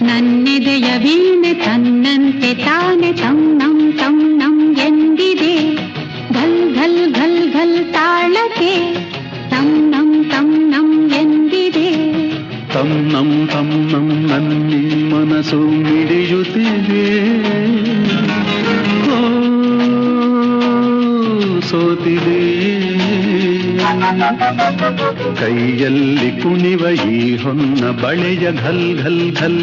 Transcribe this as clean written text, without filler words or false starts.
ನನ್ನೆದೆಯ ವೀಣೆ ತನ್ನಂತೆ ತಾನೆ ತಂ ನಂ ಎಂದಿದೆ. ಘಲ್ ಘಲ್ ಘಲ್ ಘಲ್ ತಾಳಕ್ಕೆ ತಂ ನಂ ಎಂದಿದೆ. ತಂ ನಂ ನನ್ನಿ ಮನಸ್ಸು ಮಿಡಿಯುತ್ತಿದೆ. ಸೋತಿದೆ ಕೈಯಲ್ಲಿ ಕುಣಿವ ಈ ಹೊನ್ನ ಬಳೆಯ ಘಲ್ ಘಲ್ ಘಲ್